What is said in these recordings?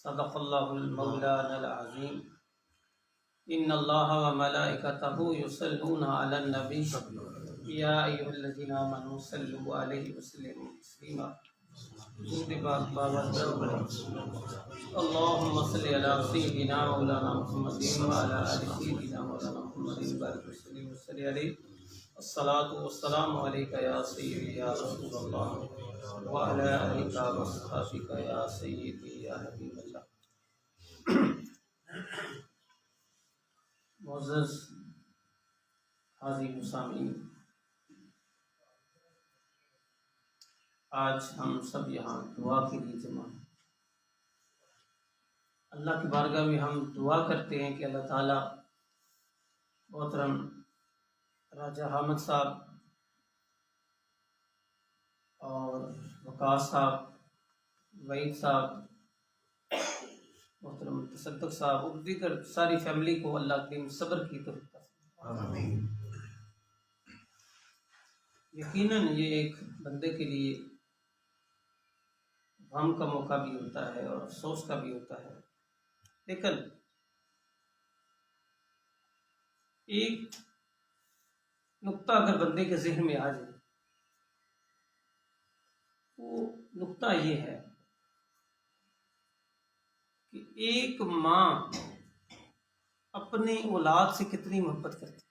صدق اللہ المولانا العظیم ان اللہ وملائکتہ یصلون علی النبی یا ایھا الذین آمنوا صلوا علیہ وسلموا تسلیما اللہم صل علی سیدنا مولانا محمد وعلی آل سیدنا مولانا محمد بارک وسلم وصلی علیہ الصلاۃ والسلام علیک یا سیدی یا رسول اللہ وعلی آلک وصحبک یا سیدی یا حبیب اللہ۔ معزز حاضرین و سامعین، آج ہم سب یہاں دعا کے لیے جمع ہیں۔ اللہ کی بارگاہ میں ہم دعا کرتے ہیں کہ اللہ تعالیٰ محترم راجہ حامد صاحب اور وقاص صاحب، وحید صاحب، محترم تصدق صاحب اور دیگر ساری فیملی کو اللہ کریم صبر کی توفیق عطا فرمائے۔ یقیناً یہ ایک بندے کے لیے غم کا موقع بھی ہوتا ہے اور افسوس کا بھی ہوتا ہے، لیکن ایک نقطہ اگر بندے کے ذہن میں آ جائے، وہ نقطہ یہ ہے کہ ایک ماں اپنے اولاد سے کتنی محبت کرتی ہے،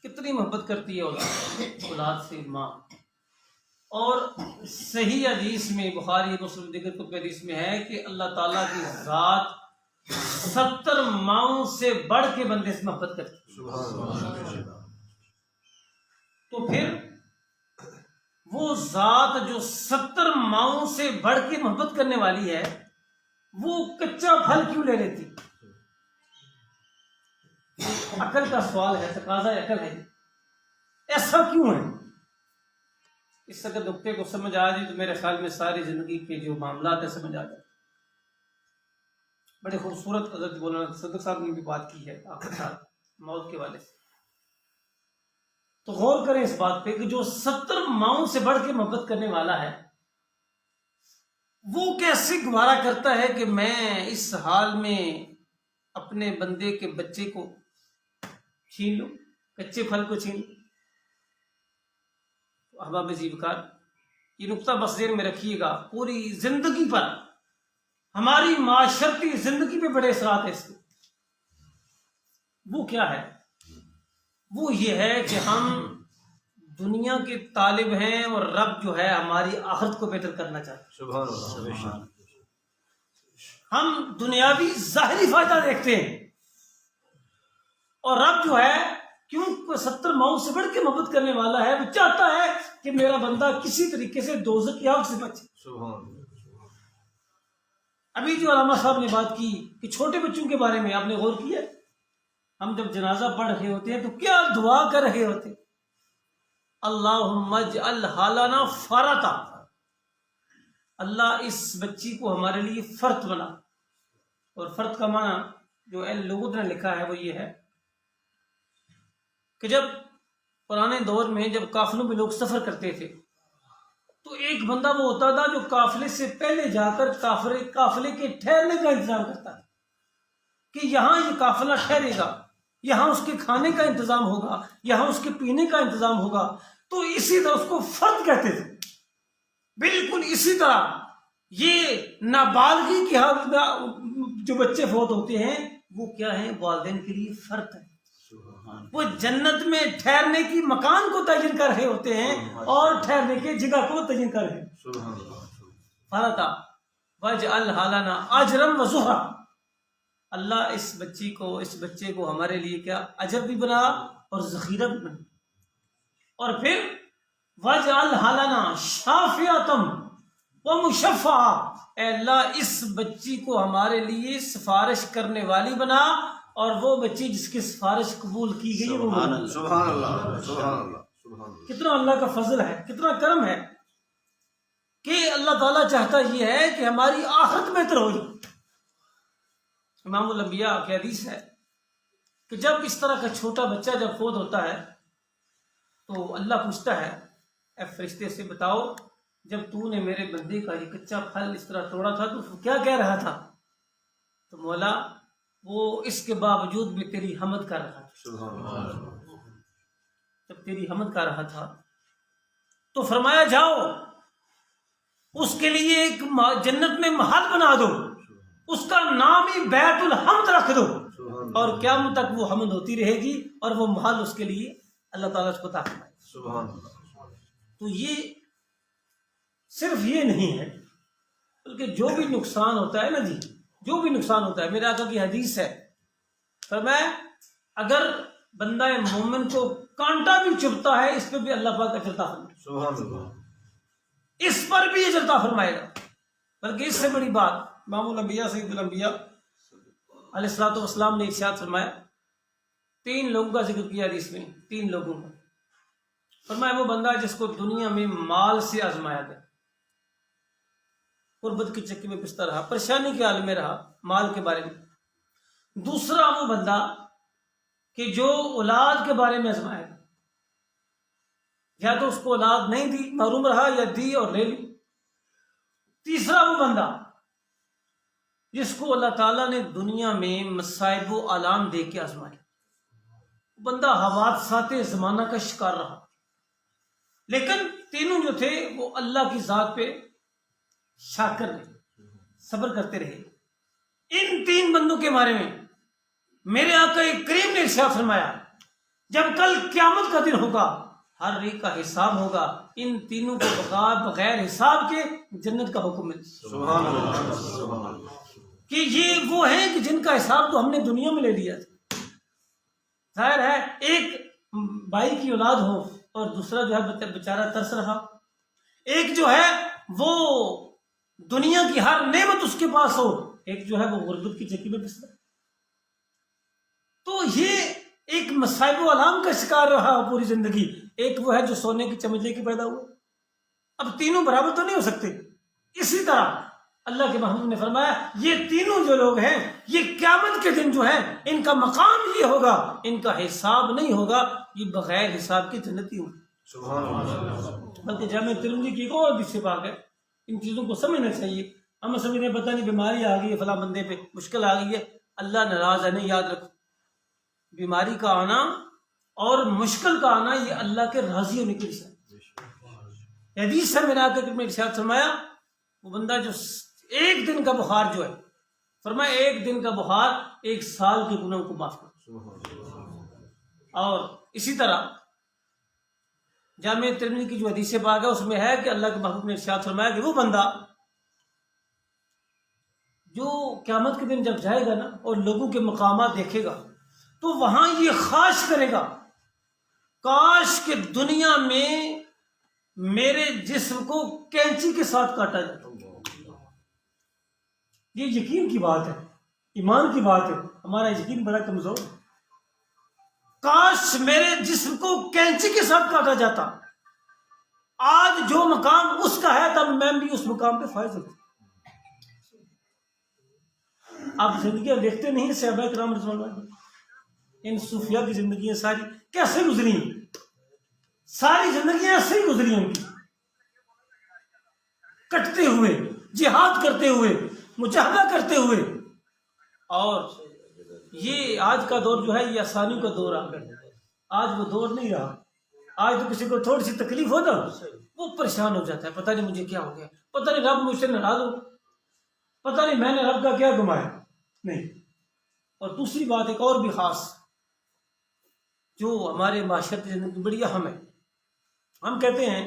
کتنی محبت کرتی ہے اولاد سے ماں۔ اور صحیح حدیث میں، بخاری مسلم دیگر کتب حدیث میں ہے کہ اللہ تعالیٰ کی ذات 70 ماؤں سے بڑھ کے بندے سے محبت کرتی ہے۔ تو پھر وہ ذات جو 70 ماؤں سے بڑھ کے محبت کرنے والی ہے، وہ کچا پھل کیوں لے لیتی؟ عقل کا سوال ہے، تقاضا عقل ہے، ایسا کیوں ہے؟ اس اگر نقطے کو سمجھ آ جائے تو میرے خیال میں ساری زندگی کے جو معاملات ہیں سمجھ آ جائے۔ بڑے خوبصورت حضرت مولانا صدق صاحب نے بھی بات کی ہے آخر سال موت کے والے سے، تو غور کریں اس بات پہ کہ جو 70 ماؤں سے بڑھ کے محبت کرنے والا ہے، وہ کیسے گوارا کرتا ہے کہ میں اس حال میں اپنے بندے کے بچے کو چھین لوں، کچے پھل کو چھین لوں۔ احباب زیبکار، یہ نقطہ بس ذہن میں رکھیے گا، پوری زندگی پر، ہماری معاشرتی زندگی پہ بڑے اثرات ہیں اس کے۔ وہ کیا ہے؟ وہ یہ ہے کہ ہم دنیا کے طالب ہیں اور رب جو ہے ہماری آخرت کو بہتر کرنا چاہتے ہیں۔ سبحان اللہ۔ ہم دنیاوی ظاہری فائدہ دیکھتے ہیں، اور رب جو ہے کیوں 70 ماؤں سے بڑھ کے محبت کرنے والا ہے، وہ چاہتا ہے کہ میرا بندہ کسی طریقے سے دوزخ کی آگ سے بچے۔ ابھی جو علامہ صاحب نے بات کی کہ چھوٹے بچوں کے بارے میں آپ نے غور کیا، ہم جب جنازہ پڑھ رہے ہوتے ہیں تو کیا دعا کر رہے ہوتے ہیں؟ اللہم اجعل حالنا فرطا، اللہ اس بچی کو ہمارے لیے فرط بنا۔ اور فرط کا معنی جو لوگوں نے لکھا ہے وہ یہ ہے کہ جب پرانے دور میں جب قافلوں میں لوگ سفر کرتے تھے تو ایک بندہ وہ ہوتا تھا جو قافلے سے پہلے جا کر قافلے کے ٹھہرنے کا انتظام کرتا ہے کہ یہاں یہ قافلہ ٹھہرے گا، یہاں اس کے کھانے کا انتظام ہوگا، یہاں اس کے پینے کا انتظام ہوگا۔ تو اسی طرح اس کو فرد کہتے تھے۔ بالکل اسی طرح یہ نابالغی کی حالت میں جو بچے فوت ہوتے ہیں وہ کیا ہیں؟ والدین کے لیے فرد ہے۔ وہ جنت میں ٹھہرنے کی مکان کو تعین کر رہے ہوتے ہیں اور ٹھہرنے کی جگہ کو تعین کر رہے ہیں۔ فرطا واجعل حالنا اجرا وزہرا، اللہ اس بچے کو ہمارے لیے کیا اجر بھی بنا اور ذخیرہ بھی بنا۔ اور پھر واجعل حالنا شافعۃ ومشفعۃ، اے اللہ اس بچی کو ہمارے لیے سفارش کرنے والی بنا، اور وہ بچی جس کی سفارش قبول کی گئی وہ سبحان اللہ، سبحان اللہ، سبحان اللہ۔ کتنا اللہ کا فضل ہے، کتنا کرم ہے کہ اللہ تعالیٰ چاہتا یہ ہے کہ ہماری آخرت بہتر ہو جائے۔ امام الانبیاء کی حدیث ہے کہ جب اس طرح کا چھوٹا بچہ جب فوت ہوتا ہے تو اللہ پوچھتا ہے، اے فرشتے سے بتاؤ جب تو نے میرے بندے کا یہ کچا پھل اس طرح توڑا تھا تو کیا کہہ رہا تھا؟ تو مولا وہ اس کے باوجود بھی تیری حمد کر رہا تھا. سبحان اللہ. جب تیری حمد کر رہا تھا تو فرمایا جاؤ اس کے لیے ایک جنت میں محل بنا دو, اس کا نام ہی بیت الحمد رکھ دو, اور قیامت تک وہ حمد ہوتی رہے گی اور وہ محل اس کے لیے اللہ تعالیٰ اس کو عطا فرمائے. سبحان اللہ. تو یہ صرف یہ نہیں ہے بلکہ جو بھی نقصان ہوتا ہے نا جی, جو بھی نقصان ہوتا ہے, میرے آقا کی حدیث ہے, فرمایا اگر بندہ مومن کو کانٹا بھی چبھتا ہے اس پہ بھی اللہ پاک اجر عطا فرمائے, سبحان اللہ. اس پر بھی اجر عطا فرمائے گا. بلکہ اس سے بڑی بات امام الانبیاء سید الانبیاء علیہ الصلوۃ والسلام نے ارشاد فرمایا, 3 لوگوں کا ذکر کیا حدیث میں, 3 لوگوں کا. فرمایا وہ بندہ جس کو دنیا میں مال سے آزمایا گیا, غربت کی چکی میں پستا رہا, پریشانی کے حال میں رہا مال کے بارے میں. دوسرا وہ بندہ کہ جو اولاد کے بارے میں آزمایا گیا, یا تو اس کو اولاد نہیں دی, محروم رہا, یا دی اور لے لی. تیسرا وہ بندہ جس کو اللہ تعالیٰ نے دنیا میں مصائب و آلام دے کے آزمایا, بندہ حوادثات زمانہ کا شکار رہا, لیکن تینوں جو تھے وہ اللہ کی ذات پہ شاکر رہے, صبر کرتے رہے. ان 3 بندوں کے بارے میں میرے آقا کریم نے ارشاد فرمایا جب کل قیامت کا دن ہوگا ہر ایک کا حساب ہوگا, ان تینوں کو بغیر حساب کے جنت کا حکم ملے. سبحان اللہ. سبحان اللہ. کہ یہ وہ ہیں کہ جن کا حساب تو ہم نے دنیا میں لے لیا تھا. ظاہر ہے ایک بھائی کی اولاد ہو اور دوسرا جو ہے بیچارہ ترس رہا, ایک جو ہے وہ دنیا کی ہر نعمت اس کے پاس ہو, ایک جو ہے وہ غربت کی چکی میں پس رہا. تو یہ ایک مصائب و آلام کا شکار رہا پوری زندگی. ایک وہ ہے جو سونے کی چمچے کی پیدا ہوا. اب تینوں برابر تو نہیں ہو سکتے. اسی طرح اللہ کے محبوب نے فرمایا یہ تینوں جو لوگ ہیں یہ قیامت کے دن جو ہے ان کا مقام یہ ہوگا, ان کا حساب نہیں ہوگا, یہ بغیر حساب کے جنتی ہوں. سبحان اللہ. بلکہ جامع ترمذی کی ایک اور حدیث سے پاک ہے, ان چیزوں کو سمجھنا چاہیے. ہم سمجھتے ہیں پتہ نہیں بیماری آ گئی ہے فلاں بندے پہ, مشکل آ گئی ہے, اللہ ناراض ہے. نہیں, یاد رکھو بیماری کا آنا اور مشکل کا آنا یہ اللہ کے راضی ہونے کی نشانی. حدیث سے میرا آقا نے ارشاد فرمایا وہ بندہ جو ایک دن کا بخار جو ہے, فرمایا ایک دن کا بخار 1 سال کے گناہوں کو معاف کرتا. اور اسی طرح جامع ترمذی کی جو حدیث پاک ہے اس میں ہے کہ اللہ کے محبوب نے ارشاد فرمایا کہ وہ بندہ جو قیامت کے دن جب جائے گا نا اور لوگوں کے مقامات دیکھے گا تو وہاں یہ خواہش کرے گا کاش کہ دنیا میں میرے جسم کو کینچی کے ساتھ کاٹا جاتا. یہ یقین کی بات ہے, ایمان کی بات ہے. ہمارا یقین بڑا کمزور ہے. کاش میرے جسم کو کینچی کے ساتھ کاٹا جاتا. آج جو مقام اس کا ہے تب میں بھی اس مقام پہ فائز ہوتا. آپ زندگیاں دیکھتے نہیں صحابہ کرام رضوان اللہ, ان صوفیاء کی زندگیاں ساری کیسے گزری, ساری زندگیاں ایسے ہی گزری ان کی, کٹتے ہوئے, جہاد کرتے ہوئے, مجاہدہ کرتے ہوئے. اور یہ آج کا دور جو ہے یہ آسانیوں کا دور آ گیا. آج وہ دور نہیں رہا. آج تو کسی کو تھوڑی سی تکلیف ہو نا وہ پریشان ہو جاتا ہے, پتہ نہیں مجھے کیا ہو گیا, پتہ نہیں رب مجھ سے ناراض ہو, پتہ نہیں میں نے رب کا کیا گمایا. نہیں. اور دوسری بات ایک اور بھی خاص جو ہمارے معاشرتی زندگی بڑی اہم ہے, ہم کہتے ہیں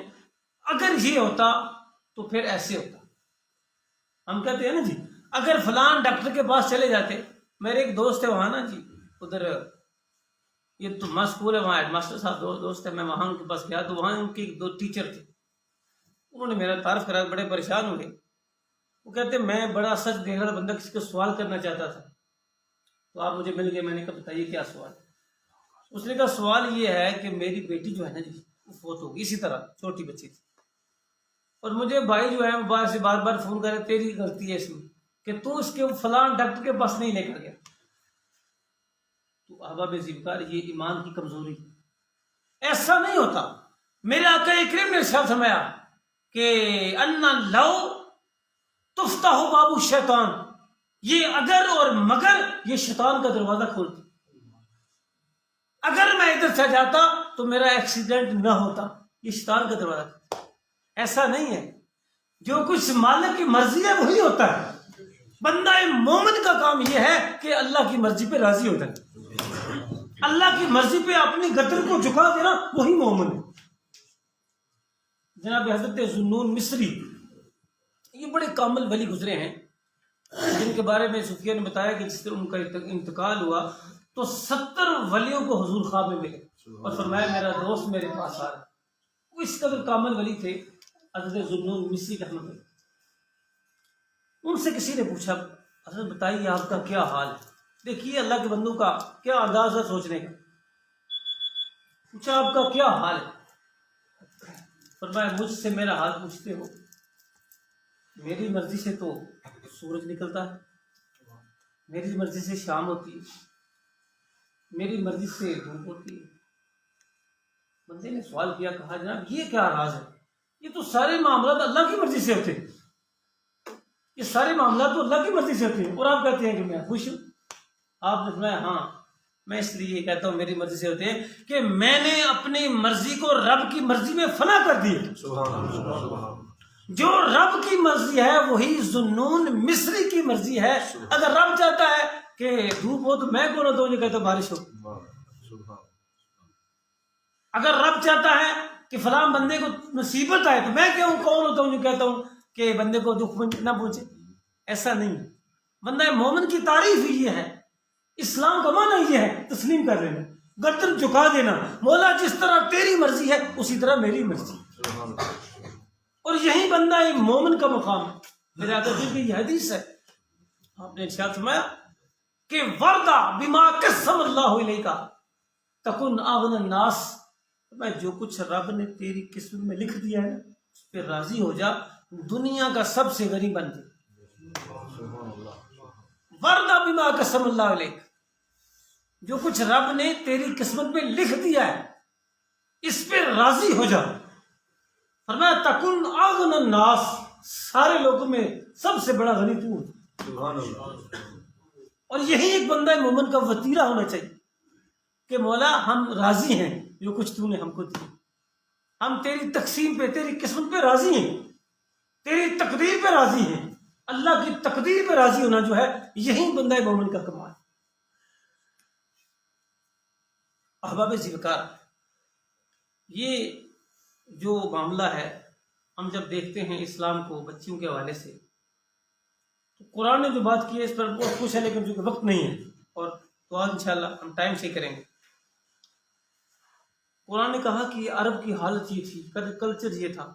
اگر یہ ہوتا تو پھر ایسے ہوتا. ہم کہتے ہیں نا جی اگر فلان ڈاکٹر کے پاس چلے جاتے. میرے ایک دوست ہے وہاں نا جی, ادھر یہ تو اسکول ہے, وہاں ہیڈ ماسٹر صاحب دوست ہے, میں وہاں ان کے پاس گیا تو وہاں ان کے 2 ٹیچر تھے. انہوں نے میرا تعارف کرا, بڑے پریشان ہو گئے. وہ کہتے میں بڑا سچ دیکھ رہا بندہ کسی کو سوال کرنا چاہتا تھا تو آپ مجھے مل گئے. میں نے کہا بتائیے کیا سوال ہے. اس نے کہا سوال یہ ہے کہ میری بیٹی جو ہے نا جی وہ فوت ہوگی, اسی طرح چھوٹی بچی تھی, اور مجھے بھائی جو ہے موبائل سے بار بار فون کرے تیری غلطی ہے اس میں کہ تو اس کے فلان ڈاکٹر کے پاس نہیں لے کر گیا. تو احباب ذیبکار یہ ایمان کی کمزوری. ایسا نہیں ہوتا. میرے آقا کریم نے ارشاد فرمایا کہ ان لو تفتح باب الشیطان، یہ اگر اور مگر یہ شیطان کا دروازہ کھولتی، اگر میں ادھر سے جاتا تو میرا ایکسیڈنٹ نہ ہوتا، یہ شیطان کا دروازہ کھولتا۔ ایسا نہیں ہے، جو کچھ مالک کی مرضی ہے وہی ہوتا ہے۔ بندہ مومن کا کام یہ ہے کہ اللہ کی مرضی پہ راضی ہو جائے، اللہ کی مرضی پہ اپنی گردن کو جھکا دینا، وہی مومن ہے۔ جناب حضرت ذوالنون مصری یہ بڑے کامل ولی گزرے ہیں، جن کے بارے میں صوفیہ نے بتایا کہ جس طرح ان کا انتقال ہوا تو 70 ولیوں کو حضور خواب میں ملے اور فرمایا میرا دوست میرے پاس آ رہا۔ وہ اس قدر کامل ولی تھے حضرت ذوالنون مصری رحمۃ اللہ۔ ان سے کسی نے پوچھا حضرت بتائیے آپ کا کیا حال ہے؟ دیکھیے اللہ کے بندوں کا کیا انداز ہے سوچنے کا۔ پوچھا آپ کا کیا حال ہے؟ فرمایا مجھ سے میرا حال پوچھتے ہو؟ میری مرضی سے تو سورج نکلتا ہے، میری مرضی سے شام ہوتی ہے، میری مرضی سے دھوپ ہوتی ہے۔ بندے نے سوال کیا، کہا جناب یہ کیا راز ہے؟ یہ تو سارے معاملات اللہ کی مرضی سے ہوتے ہیں، یہ سارے معاملات تو اللہ کی مرضی سے ہوتے ہیں، اور آپ کہتے ہیں کہ میں خوش ہوں۔ آپ نے فرمایا ہاں میں اس لیے یہ کہتا ہوں میری مرضی سے ہوتے ہیں کہ میں نے اپنی مرضی کو رب کی مرضی میں فنا کر دی ہے۔ سبحان اللہ، سبحان اللہ۔ جو رب کی مرضی ہے وہی ذوالنون مصری کی مرضی ہے۔ اگر رب چاہتا ہے کہ دھوپ ہو تو میں کون ہوتا ہوں جو کہتا ہوں بارش ہو؟ اگر رب چاہتا ہے کہ فلاں بندے کو مصیبت آئے تو میں کون ہوتا ہوں جو کہتا ہوں کہ بندے کو دکھ نہ پہنچے؟ ایسا نہیں۔ بندہ مومن کی تعریف ہی یہ ہے، اسلام کا معنی یہ ہے تسلیم کر لینا، گردن جھکا دینا، مولا جس طرح تیری مرضی ہے اسی طرح میری مرضی۔ اور یہی بندہ ایک مومن کا مقام ہے۔ میرے آقا کی یہ حدیث ہے، آپ نے ارشاد فرمایا کہ وردہ بما قسم اللہ علیہ کا تکن اغنى الناس، میں جو کچھ رب نے تیری قسمت میں لکھ دیا ہے اس پہ راضی ہو جا، دنیا کا سب سے غریب بن جائے۔ وردہ بما قسم اللہ علیہ، جو کچھ رب نے تیری قسمت میں لکھ دیا ہے اس پہ راضی ہو جا۔ فرمایا تکن اغنى الناس، سارے لوگوں میں سب سے بڑا غنی تو ہے۔ سبحان اللہ۔ اور یہی ایک بندہ مومن کا وتیرہ ہونا چاہیے کہ مولا ہم راضی ہیں جو کچھ تو نے ہم کو دیا، ہم تیری تقسیم پہ تیری قسمت پہ راضی ہیں، تیری تقدیر پہ راضی ہیں۔ اللہ کی تقدیر پہ راضی ہونا جو ہے یہی بندہ مومن کا کمال۔ احباب ذوالفقار، یہ جو معاملہ ہے ہم جب دیکھتے ہیں اسلام کو بچیوں کے حوالے سے، تو قرآن نے جو بات کی ہے اس پر بہت خوش ہے، لیکن چونکہ وقت نہیں ہے اور تو آج انشاءاللہ ہم ٹائم سے کریں گے۔ قرآن نے کہا کہ عرب کی حالت یہ تھی، کلچر یہ تھا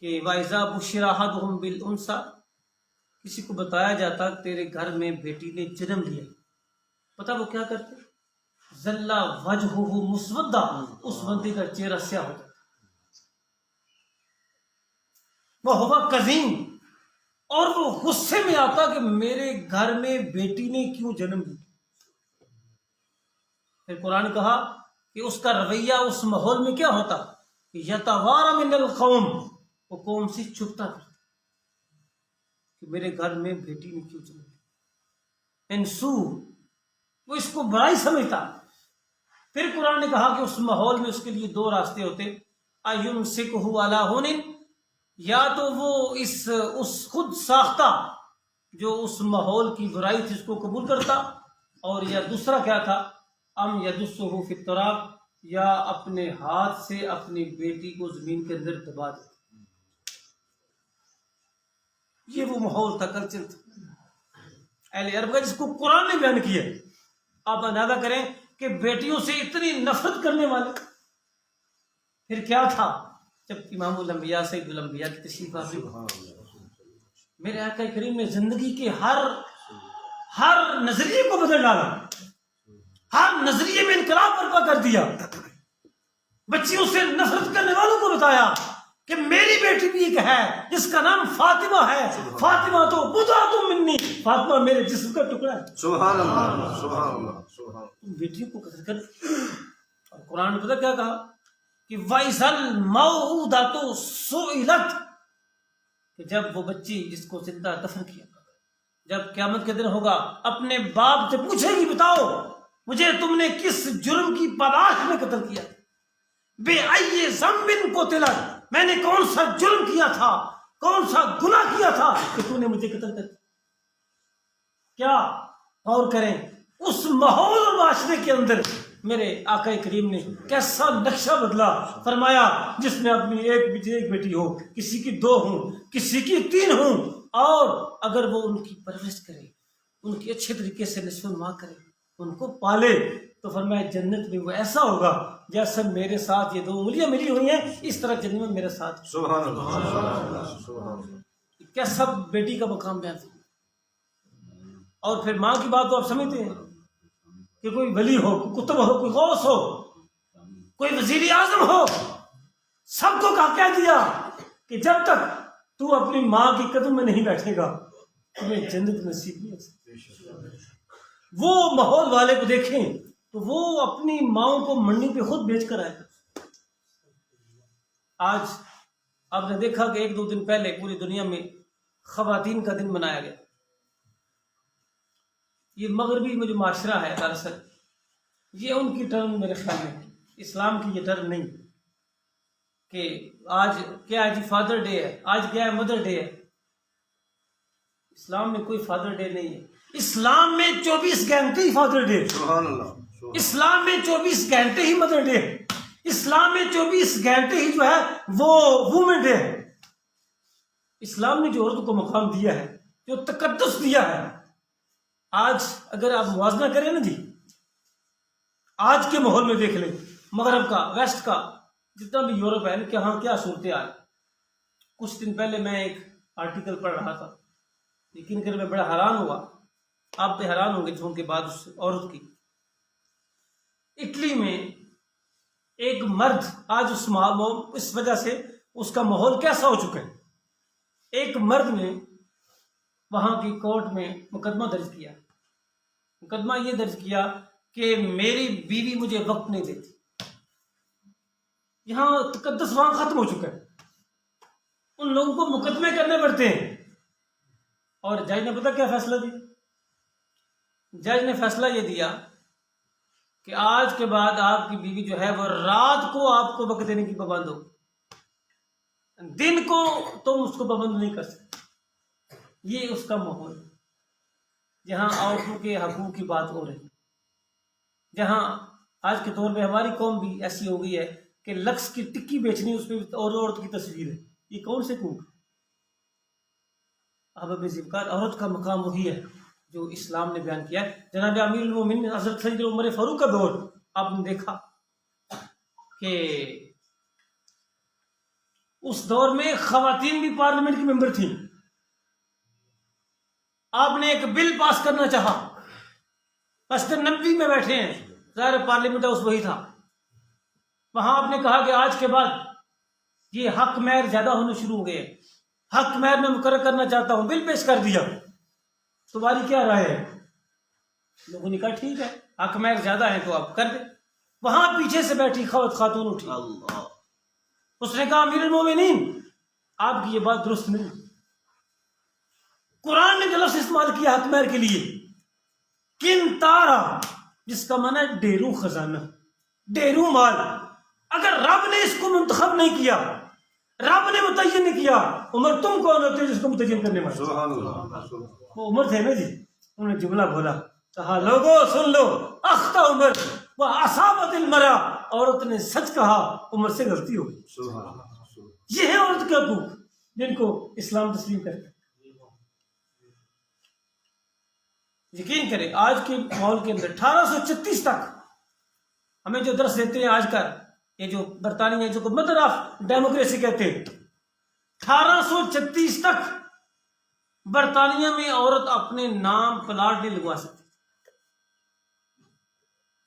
کہ وَإِذَا بُشِّرَ أَحَدُهُم بِالْأُنثىٰ، کسی کو بتایا جاتا تیرے گھر میں بیٹی نے جنم لیا، پتہ وہ کیا کرتے؟ ظَلَّ وَجْهُهُ مُسْوَدًّا، اس بندے کا چہرہ سیاہ ہو جاتا، وَهُوَ كَظِيمٌ، اور وہ غصے میں آتا کہ میرے گھر میں بیٹی نے کیوں جنم لیا۔ پھر قرآن نے کہا کہ اس کا رویہ اس ماحول میں کیا ہوتا کہ یتوارا من القوم، وہ قوم سے چھپتا تھا کہ میرے گھر میں بیٹی نے کیوں جنم لیا، انسو، وہ اس کو برائی سمجھتا۔ پھر قرآن نے کہا کہ اس ماحول میں اس کے لیے دو راستے ہوتے، ایمسکہ علی ہون، یا تو وہ اس خود ساختہ جو اس ماحول کی برائی تھی اس کو قبول کرتا، اور یا دوسرا کیا تھا، ام یدسہ فی التراب، یا اپنے ہاتھ سے اپنی بیٹی کو زمین کے اندر دبا دیتا۔ یہ وہ ماحول تھا، کلچر تھا اہل عرب کا جس کو قرآن نے بیان کیا۔ آپ اندازہ کریں کہ بیٹیوں سے اتنی نفرت کرنے والے، پھر کیا تھا جب امام الانبیاء سید الانبیاء کی تشریف آوری ہوئی۔ میرے آقا کریم نے زندگی کے ہر نظریے کو بدل ڈالا، ہر نظریے میں انقلاب برپا کر دیا۔ بچیوں سے نفرت کرنے والوں کو بتایا کہ میری بیٹی بھی ایک ہے جس کا نام فاطمہ ہے، فاطمہ تو بضعۃ منی، فاطمہ میرے جسم کا ٹکڑا ہے۔ سبحان اللہ، سبحان اللہ، سبحان اللہ۔ تم بیٹیوں کو قتل کر، اور قرآن نے پتہ کیا کہا کہ وَإِذَا الْمَوْءُودَةُ سُئِلَتْ، کہ جب وہ بچی جس کو زندہ دفن کیا، جب قیامت کے دن ہوگا اپنے باپ سے پوچھے گی بتاؤ مجھے تم نے کس جرم کی پاداش میں قتل کیا، بے ای ذنب قتلت، میں نے کون سا جرم کیا تھا، کون سا گناہ کیا تھا کہ تو نے مجھے قتل کر دیا۔ کیا غور کریں اس ماحول اور معاشرے کے اندر میرے آقا کریم نے کیسا نقشہ بدلا، فرمایا جس میں اپنی ایک بیٹی ہو، کسی کی 2 ہوں، کسی کی 3 ہوں، اور اگر وہ ان کی پرورش کرے، ان کی اچھے طریقے سے نشو و نما کرے، ان کو پالے، تو فرمایا جنت میں وہ ایسا ہوگا جیسا میرے ساتھ یہ 2 انگلیاں ملی ہوئی ہیں اس طرح جنت میں میرے ساتھ۔ سبحان اللہ، سبحان اللہ۔ کیسا بیٹی کا مقام بیان تھا۔ اور پھر ماں کی بات تو آپ سمجھتے ہیں کہ کوئی ولی ہو، کوئی کتب ہو، کوئی غوث ہو، کوئی وزیر اعظم ہو، سب کو کہہ دیا کہ جب تک تو اپنی ماں کی قدم میں نہیں بیٹھے گا تمہیں جنت نصیب نہیں ہو سکتی۔ وہ ماحول والے کو دیکھیں تو وہ اپنی ماؤں کو منڈی پہ خود بیچ کر آئے۔ آج آپ نے دیکھا کہ 1-2 دن پہلے پوری دنیا میں خواتین کا دن منایا گیا۔ یہ مغربی میں جو معاشرہ ہے دراصل یہ ان کی ٹرم میرے خیال میں، اسلام کی یہ ٹرم نہیں کہ آج کیا ہے جی فادر ڈے ہے، آج کیا ہے مدر ڈے ہے۔ اسلام میں کوئی فادر ڈے نہیں ہے، اسلام میں 24 گھنٹے ہی فادر ڈے، سبحان اللہ۔ اسلام میں 24 گھنٹے ہی مدر ڈے، اسلام میں 24 گھنٹے ہی جو ہے وہ وومن ڈے ہے۔ اسلام نے جو عورت کو مقام دیا ہے، جو تقدس دیا ہے، آج اگر آپ موازنہ کریں نا جی، آج کے ماحول میں دیکھ لیں، مغرب کا، ویسٹ کا، جتنا بھی یورپ ہے کہ ہاں کیا صورتحال۔ کچھ دن پہلے میں ایک آرٹیکل پڑھ رہا تھا، لیکن پھر میں بڑا حیران ہوا، آپ بھی حیران ہوں گے جن کے بعد اس عورت کی۔ اٹلی میں ایک مرد آج اس وجہ سے اس کا ماحول کیسا ہو چکا ہے، ایک مرد نے وہاں کی کورٹ میں مقدمہ درج کیا، مقدمہ یہ درج کیا کہ میری بیوی مجھے وقت نہیں دیتی۔ یہاں تقدس وہاں ختم ہو چکا ہے، ان لوگوں کو مقدمے کرنے پڑتے ہیں۔ اور جج نے پتہ کیا فیصلہ دیا؟ جج نے فیصلہ یہ دیا کہ آج کے بعد آپ کی بیوی جو ہے وہ رات کو آپ کو وقت دینے کی پابند ہو، دن کو تم اس کو پابند نہیں کر سکتے۔ یہ اس کا ماحول ہے جہاں عورتوں کے حقوق کی بات ہو رہی ہے، جہاں آج کے دور میں ہماری قوم بھی ایسی ہو گئی ہے کہ لکس کی ٹکی بیچنی، اس پہ اور عورت کی تصویر ہے۔ یہ کون سے حقوق؟ احباب ذکر، عورت کا مقام وہی ہے جو اسلام نے بیان کیا ہے۔ جناب امیر المومنین حضرت سید عمر فاروق کا دور آپ نے دیکھا کہ اس دور میں خواتین بھی پارلیمنٹ کی ممبر تھیں۔ آپ نے ایک بل پاس کرنا چاہا، مسجد نبوی میں بیٹھے ہیں، ظاہر پارلیمنٹ ہاؤس وہی تھا، وہاں آپ نے کہا کہ آج کے بعد یہ حق مہر زیادہ ہونے شروع ہو گئے، حق مہر میں مقرر کرنا چاہتا ہوں، بل پیش کر دیا، تمہاری کیا رائے ہے؟ لوگوں نے کہا ٹھیک ہے، حق مہر زیادہ ہیں تو آپ کر دیں۔ وہاں پیچھے سے بیٹھی خاتون اٹھی، اس نے کہا امیر المومنین آپ کی یہ بات درست نہیں، قرآن نے جو لفظ استعمال کیا حق مہر کے لیے کن تارا، جس کا معنی ہے ڈھیروں خزانہ، ڈھیروں مال، اگر رب نے اس کو منتخب نہیں کیا، رب نے متعین نہیں کیا، عمر تم کون ہوتے ہو جس کو متعین کرنے والے؟ سبحان اللہ۔ وہ عمر تھے نا جی، انہوں نے جملہ بولا، کہا لوگوں سن لو، اخطا عمر وہ اصابت المرا، عورت نے سچ کہا، عمر سے غلطی ہو گئی۔ سبحان اللہ۔ یہ ہے عورت کے حقوق جن کو اسلام تسلیم کرتا ہے۔ یقین کریں آج کے ماحول کے اندر 1836 تک ہمیں جو درس دیتے ہیں آج کل یہ جو برطانیہ جو مدر آف ڈیموکریسی کہتے ہیں، 1836 تک برطانیہ میں عورت اپنے نام پلاٹ نہیں لگوا سکتی،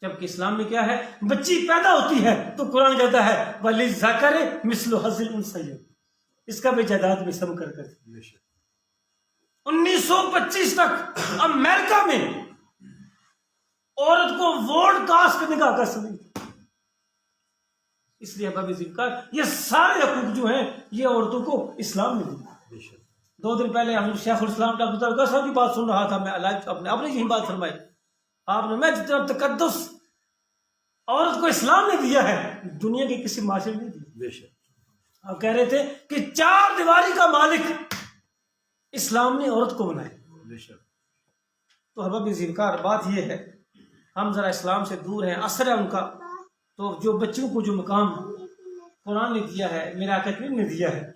جبکہ اسلام میں کیا ہے، بچی پیدا ہوتی ہے تو قرآن کہتا ہے وَلِلذَّكَرِ مِثْلُ حَظِّ الْأُنثَيَيْنِ، اس کا بھی جائیداد میں سم کر 1925 تک امریکہ میں عورت کو ووٹ کاسٹ کرنے کا حق نہیں، اس لیے احباب ذکر یہ سارے حقوق جو ہیں یہ عورتوں کو اسلام میں دیا. بے شک 2 دن پہلے ہم شیخ الاسلام ڈاکٹر درگاہ صاحب کی بات سن رہا تھا میں آپ نے یہی بات فرمائی. آپ نے میں جتنا تقدس عورت کو اسلام نے دیا ہے دنیا کے کسی معاشرے نے نہیں دیا. بے شک آپ کہہ رہے تھے کہ 4 دیواری کا مالک اسلام نے عورت کو بنایا. بے شک تو احباب ذکر بات یہ ہے ہم ذرا اسلام سے دور ہیں، اثر ہے ان کا. تو جو بچوں کو جو مقام قرآن نے دیا ہے، میرا آقا کریم نے دیا ہے،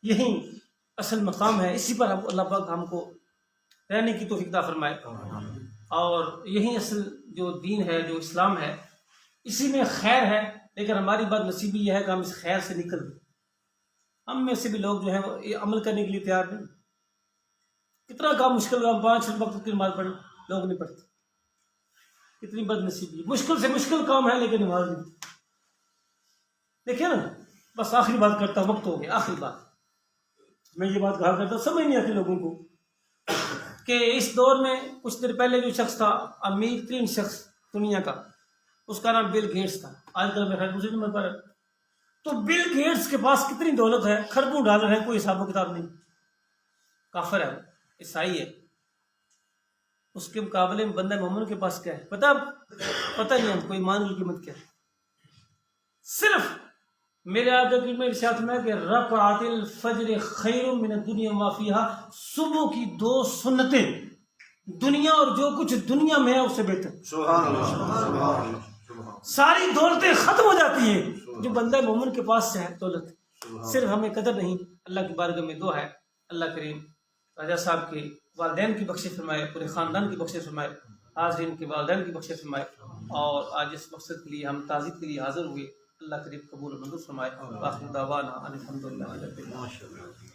یہی اصل مقام ہے. اسی پر اللہ پاک ہم کو رہنے کی توفیق عطا فرمائے. اور یہی اصل جو دین ہے، جو اسلام ہے، اسی میں خیر ہے. لیکن ہماری بات نصیبی یہ ہے کہ ہم اس خیر سے نکل گئے. ہم میں سے بھی لوگ جو ہیں وہ یہ عمل کرنے کے لیے تیار نہیں. کتنا کام مشکل ہوا، 5 وقت کی نماز پڑھ لوگ نہیں پڑھتے. کتنی بد نصیبی. مشکل سے مشکل کام ہے لیکن نماز نہیں. دیکھیے نا، بس آخری بات کرتا ہوں، وقت ہو گیا. آخری بات میں یہ بات کہا کرتا ہوں، سمجھ نہیں آتی لوگوں کو کہ اس دور میں کچھ دیر پہلے جو شخص تھا امیر ترین شخص دنیا کا، اس کا نام بل گیٹس تھا. آج کل میں دوسرے نمبر پر ہے. تو بل گیٹس کے پاس کتنی دولت ہے، کھربوں ڈالر ہے، کوئی حساب و کتاب نہیں. کافر ہے، عیسائی ہے. اس کے مقابلے میں بندہ مومن کے پاس کیا ہے پتہ نہیں ہم کو ایمان کی قیمت کیا ہے. صرف میرے آقا کی میں ارشاد میں کہ رکعت الفجر خیر من الدنیا ما فیہا، صبح کی 2 سنتیں دنیا اور جو کچھ دنیا میں ہے اس سے بہتر. سبحان اللہ سبحان اللہ سبحان ساری دولتیں ختم ہو جاتی ہیں جو بندہ مومن کے پاس سے ہے دولت. صرف ہمیں قدر نہیں. اللہ کی بارگاہ میں دعا ہے اللہ کریم راجہ صاحب کے والدین کی بخشش فرمائے، پورے خاندان کی بخشش فرمائے، حاضرین کے والدین کی بخشش فرمائے. اور آج اس مقصد کے لیے ہم تعزیت کے لیے حاضر ہوئے. اللہ کریم قبول و منظور فرمائے. آخر دعوانا ان الحمدللہ رب العالمین. ماشاء اللہ.